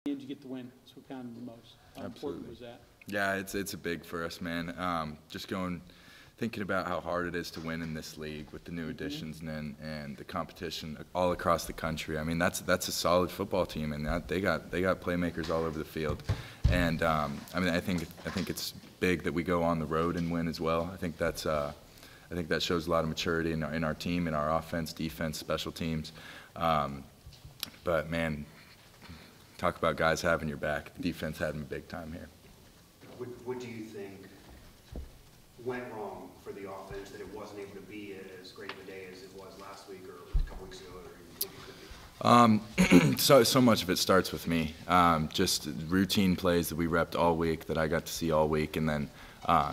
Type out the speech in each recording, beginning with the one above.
And you get the win. That's what counted the most. How important was that? Yeah, it's a big for us, man. Just thinking about how hard it is to win in this league with the new additions and the competition all across the country. I mean, that's a solid football team, and they got playmakers all over the field. And I mean, I think it's big that we go on the road and win as well. I think that shows a lot of maturity in our team, in our offense, defense, special teams. But man, talk about guys having your back. The defense had them big time here. What do you think went wrong for the offense that it wasn't able to be as great of a day as it was last week or a couple weeks ago, or even think it could be? So much of it starts with me. Just routine plays that we repped all week, that I got to see all week, and then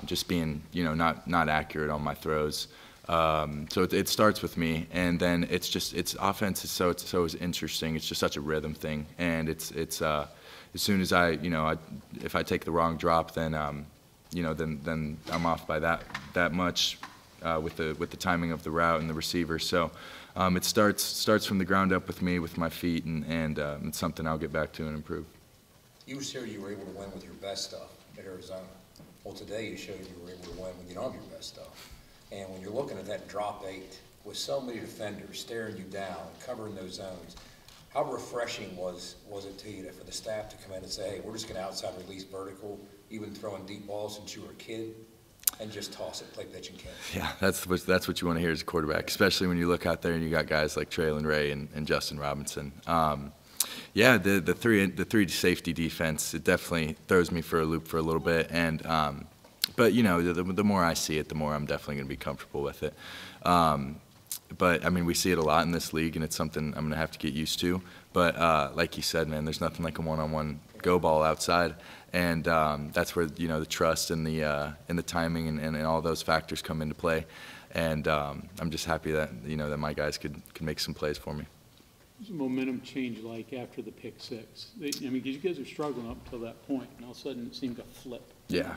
just being, not accurate on my throws. So it starts with me, and then it's offense is so interesting. It's just such a rhythm thing, and it's as soon as if I take the wrong drop, then then I'm off by that much with the timing of the route and the receiver. So it starts from the ground up with me, with my feet, and it's something I'll get back to and improve. You showed you were able to win with your best stuff at Arizona. Well, today you showed you were able to win when you don't have your best stuff. And when you're looking at that drop 8 with so many defenders staring you down, covering those zones, how refreshing was it to you for the staff to come in and say, hey, we're just going to outside release vertical, even throwing deep balls since you were a kid, and just toss it, play pitch and catch? Yeah, that's what you want to hear as a quarterback, especially when you look out there and you got guys like Traylon Ray and Justin Robinson. Yeah, the three safety defense, it definitely throws me for a loop for a little bit, and but the more I see it, the more I'm definitely going to be comfortable with it. But I mean, we see it a lot in this league, and it's something I'm going to have to get used to. But like you said, man, there's nothing like a one-on-one go ball outside, and that's where the trust and the timing and all those factors come into play. And I'm just happy that that my guys could make some plays for me. What's the momentum change like after the pick 6? I mean, because you guys are struggling up until that point, and all of a sudden it seemed to flip. Yeah,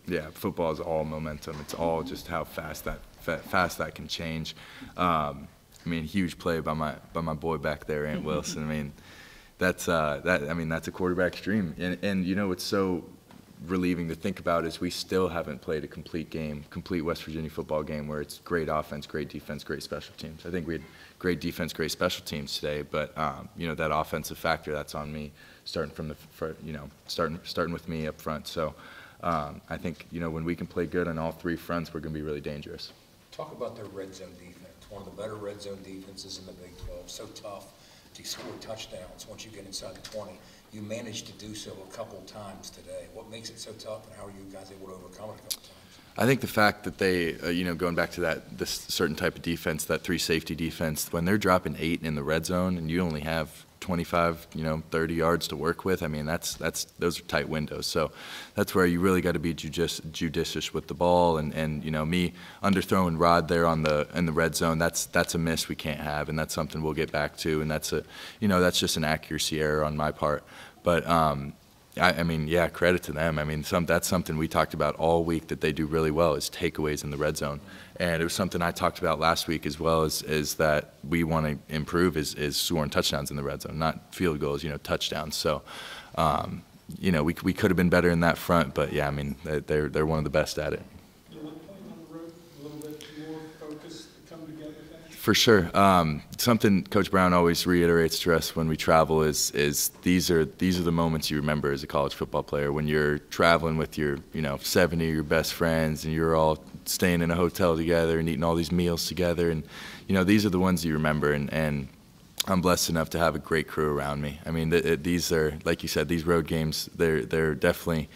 yeah. Football is all momentum. It's all just how fast that can change. I mean, huge play by my boy back there, Ant Wilson. I mean, that's a quarterback's dream. And what's so relieving to think about is we still haven't played a complete West Virginia football game where it's great offense, great defense, great special teams. I think we had great defense, great special teams today, but that offensive factor, that's on me, starting with me up front. So I think when we can play good on all 3 fronts, we're going to be really dangerous. Talk about their red zone defense. One of the better red zone defenses in the Big 12. So tough to score touchdowns once you get inside the 20. You managed to do so a couple times today. What makes it so tough, and how are you guys able to overcome it a couple times? I think the fact that they, going back to this certain type of defense, that 3 safety defense, when they're dropping 8 in the red zone and you only have 25, 30 yards to work with, I mean, those are tight windows. So that's where you really got to be judicious with the ball, and me underthrowing Rod there in the red zone, that's a miss we can't have, and that's something we'll get back to, and that's that's just an accuracy error on my part. But I mean, yeah, credit to them. I mean, that's something we talked about all week that they do really well is takeaways in the red zone. And it was something I talked about last week as well, is that we want to improve is scoring touchdowns in the red zone, not field goals, touchdowns. So, we could have been better in that front, but yeah, I mean, they're one of the best at it. For sure. Something Coach Brown always reiterates to us when we travel is these are the moments you remember as a college football player, when you're traveling with your 70 of your best friends and you're all staying in a hotel together and eating all these meals together, and these are the ones you remember, and I'm blessed enough to have a great crew around me. I mean, these are, like you said, these road games, they're definitely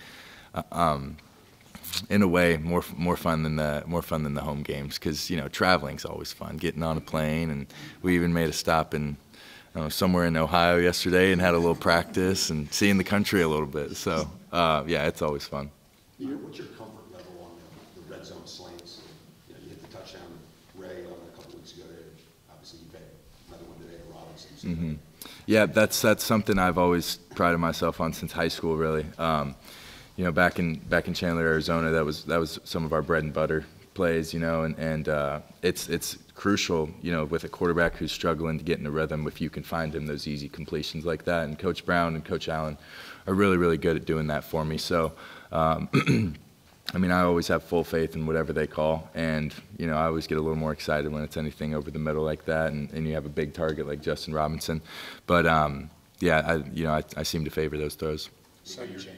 in a way more fun than the home games, because traveling's always fun, getting on a plane, and we even made a stop in somewhere in Ohio yesterday and had a little practice and seeing the country a little bit. So yeah, it's always fun. What's your comfort level on the red zone slants? You hit the touchdown Ray a couple weeks ago. Obviously you had another one today at Robinson. So. Mm-hmm. Yeah, that's something I've always prided myself on since high school, really. Back in Chandler, Arizona, that was some of our bread and butter plays, and it's crucial, with a quarterback who's struggling to get in a rhythm, if you can find him those easy completions like that. And Coach Brown and Coach Allen are really, really good at doing that for me. So, I mean, I always have full faith in whatever they call, and, I always get a little more excited when it's anything over the middle like that, and you have a big target like Justin Robinson. But, yeah, I seem to favor those throws. Sudden change.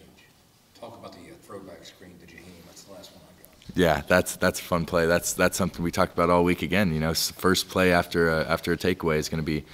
Talk about the throwback screen to Jaheim. That's the last one I got. Yeah, that's a fun play. That's something we talked about all week again. First play after a takeaway is going to be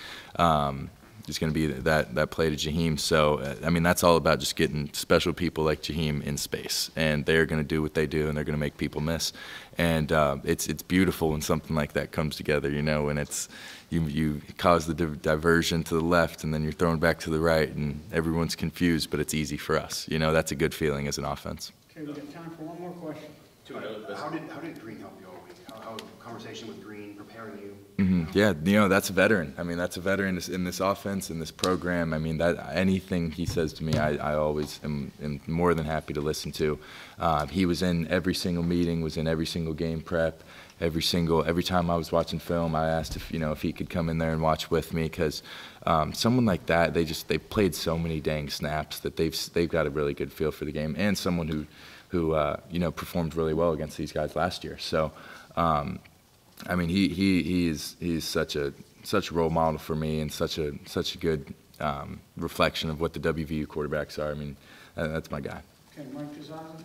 that play to Jaheim. So, I mean, that's all about just getting special people like Jaheim in space, and they're going to do what they do, and they're going to make people miss. And it's beautiful when something like that comes together, when it's you cause the diversion to the left, and then you're thrown back to the right, and everyone's confused, but it's easy for us. That's a good feeling as an offense. Okay, we got time for one more question. How did Green help you all week? How conversation with Green preparing you? Yeah, that's a veteran. I mean, that's a veteran in this offense, in this program. I mean, that anything he says to me, I always am more than happy to listen to. He was in every single meeting, was in every single game prep. Every time I was watching film, I asked if he could come in there and watch with me, because someone like that, they played so many dang snaps that they've got a really good feel for the game, and someone who performed really well against these guys last year. So, I mean, he's such a role model for me, and such a good reflection of what the WVU quarterbacks are. I mean, that's my guy. Okay, Mike Desai.